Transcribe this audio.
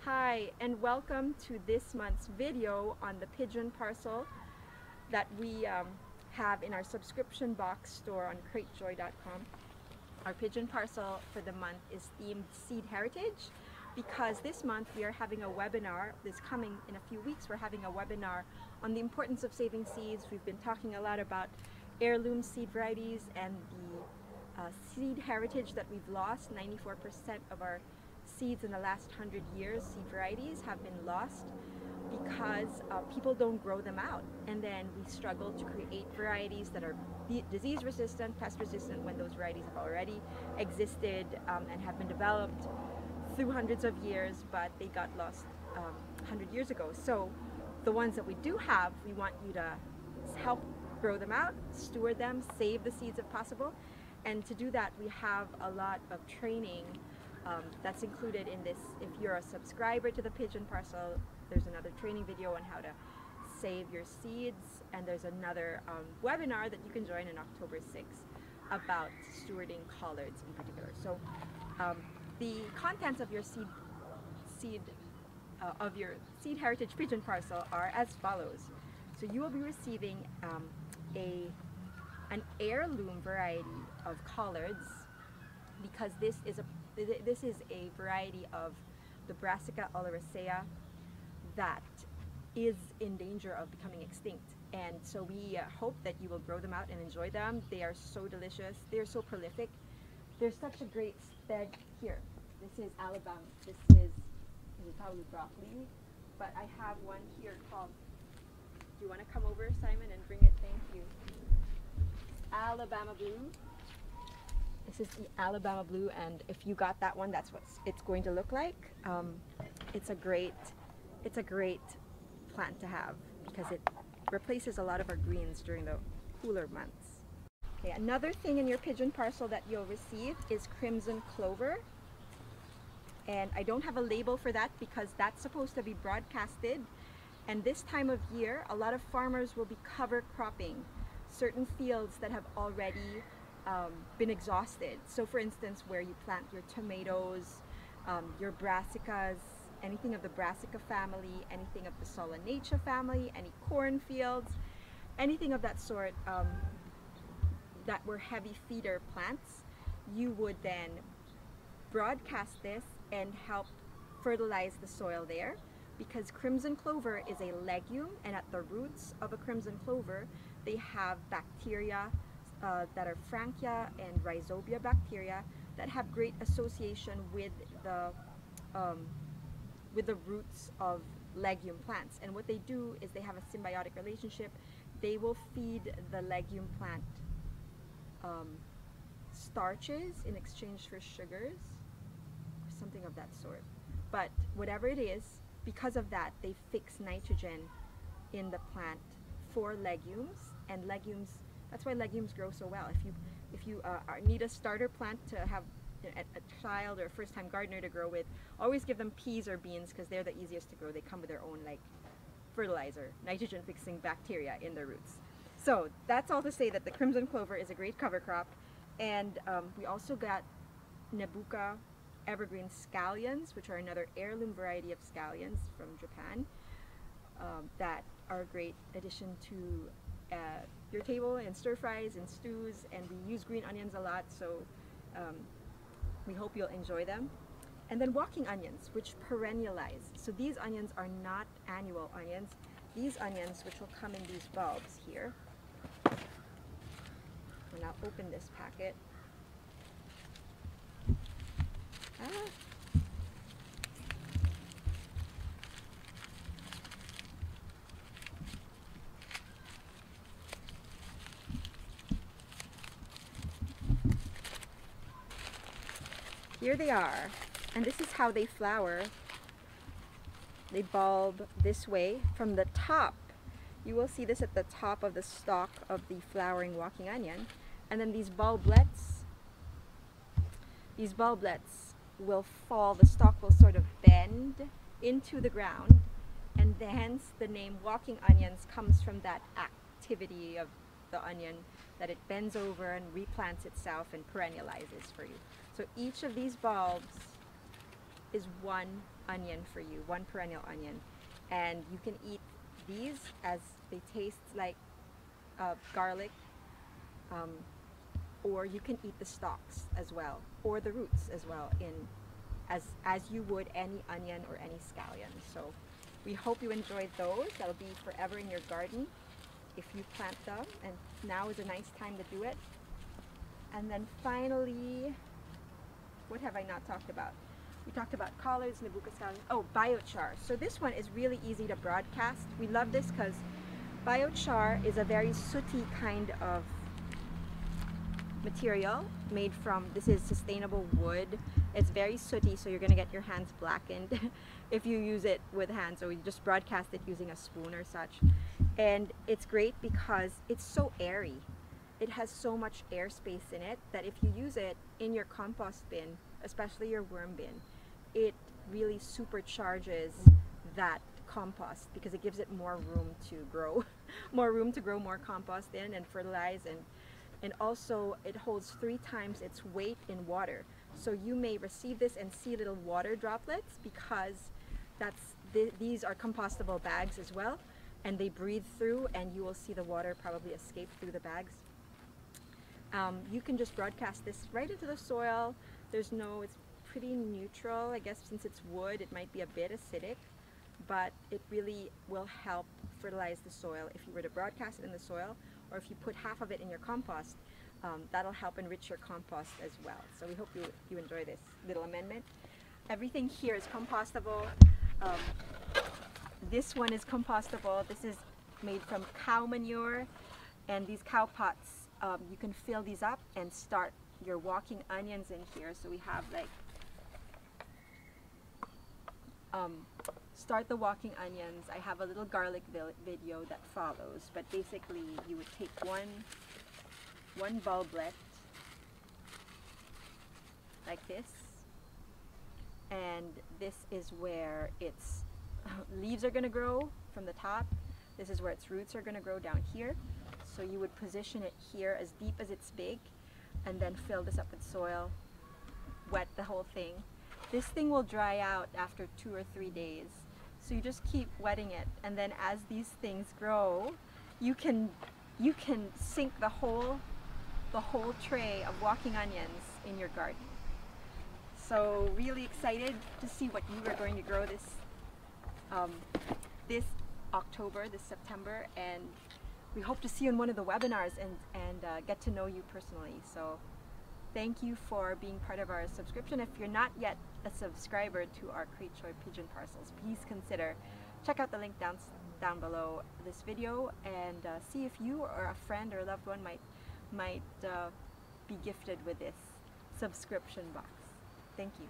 Hi, and welcome to this month's video on the Pigeon Parcel that we have in our subscription box store on CrateJoy.com. Our Pigeon Parcel for the month is themed Seed Heritage because this month we are having a webinar. This coming in a few weeks, we're having a webinar on the importance of saving seeds. We've been talking a lot about heirloom seed varieties and the seed heritage that we've lost. 94% of our seeds in the last 100 years, seed varieties, have been lost because people don't grow them out, and then we struggle to create varieties that are disease resistant, pest resistant when those varieties have already existed and have been developed through hundreds of years, but they got lost 100 years ago. So the ones that we do have, we want you to help grow them out, steward them, save the seeds if possible. And to do that, we have a lot of training that's included in this. If you're a subscriber to the Pigeon Parcel, there's another training video on how to save your seeds, and there's another webinar that you can join on October 6th about stewarding collards in particular. So the contents of your seed heritage Pigeon Parcel are as follows. So you will be receiving an heirloom variety of collards, because this is a variety of the Brassica oleracea that is in danger of becoming extinct. And so we hope that you will grow them out and enjoy them. They are so delicious. They are so prolific. They're such a great bed. Here, this is Alabama. This is probably broccoli, but I have one here called, do you want to come over, Simon, and bring it? Thank you. Alabama blue. This is the Alabama blue, and if you got that one, that's what it's going to look like. It's a great plant to have because it replaces a lot of our greens during the cooler months. Okay, another thing in your Pigeon Parcel that you'll receive is crimson clover, and I don't have a label for that because that's supposed to be broadcasted. And this time of year, a lot of farmers will be cover cropping certain fields that have already been exhausted. So for instance, where you plant your tomatoes, your brassicas, anything of the brassica family, anything of the solanaceae family, any cornfields, anything of that sort that were heavy feeder plants, you would then broadcast this and help fertilize the soil there, because crimson clover is a legume, and at the roots of a crimson clover they have bacteria that are Frankia and Rhizobia bacteria that have great association with the roots of legume plants. And what they do is they have a symbiotic relationship. They will feed the legume plant starches in exchange for sugars, or something of that sort. But whatever it is, because of that, they fix nitrogen in the plant for legumes, and legumes, that's why legumes grow so well. If you need a starter plant to have a child or a first-time gardener to grow with, always give them peas or beans because they're the easiest to grow. They come with their own like fertilizer, nitrogen-fixing bacteria in their roots. So that's all to say that the crimson clover is a great cover crop, and we also got Nebuka evergreen scallions, which are another heirloom variety of scallions from Japan that are a great addition to your table and stir fries and stews, and we use green onions a lot, so we hope you'll enjoy them. And then walking onions, which perennialize. So these onions are not annual onions. These onions, which will come in these bulbs here. We'll now open this packet. Here they are, and this is how they flower. They bulb this way from the top. You will see this at the top of the stalk of the flowering walking onion, and then these bulblets will fall, the stalk will sort of bend into the ground, and hence the name walking onions comes from that activity of the onion, that it bends over and replants itself and perennializes for you. So each of these bulbs is one onion for you, one perennial onion. And you can eat these as they taste like garlic, or you can eat the stalks as well, or the roots as well, as you would any onion or any scallion. So we hope you enjoyed those. That'll be forever in your garden if you plant them, and now is a nice time to do it. And then finally, what have I not talked about? We talked about collards, Nabucco scallions. Oh, biochar. So this one is really easy to broadcast. We love this because biochar is a very sooty kind of material made from, this is sustainable wood. It's very sooty, so you're going to get your hands blackened if you use it with hands, or you just broadcast it using a spoon or such. And it's great because it's so airy. It has so much airspace in it that if you use it in your compost bin, especially your worm bin, it really supercharges that compost because it gives it more room to grow, more room to grow more compost in and fertilize, and also it holds 3 times its weight in water. So you may receive this and see little water droplets because these are compostable bags as well, and they breathe through, and you will see the water probably escape through the bags. You can just broadcast this right into the soil. It's pretty neutral. I guess since it's wood, it might be a bit acidic, but it really will help fertilize the soil if you were to broadcast it in the soil, or if you put half of it in your compost. That'll help enrich your compost as well. So we hope you enjoy this little amendment. Everything here is compostable. This one is compostable. This is made from cow manure, and these cow pots, you can fill these up and start your walking onions in here. So we have like start the walking onions. I have a little garlic video that follows, but basically you would take one bulblet like this, and this is where its leaves are going to grow from the top. This is where its roots are going to grow down here. So you would position it here as deep as it's big, and then fill this up with soil, wet the whole thing. This thing will dry out after 2 or 3 days. So you just keep wetting it, and then as these things grow, you can sink the whole tray of walking onions in your garden. So really excited to see what you are going to grow this October, this September, and we hope to see you in one of the webinars and get to know you personally. So thank you for being part of our subscription. If you're not yet a subscriber to our CrateJoy Pigeon Parcels, please consider check out the link down below this video and see if you or a friend or a loved one might be gifted with this subscription box. Thank you.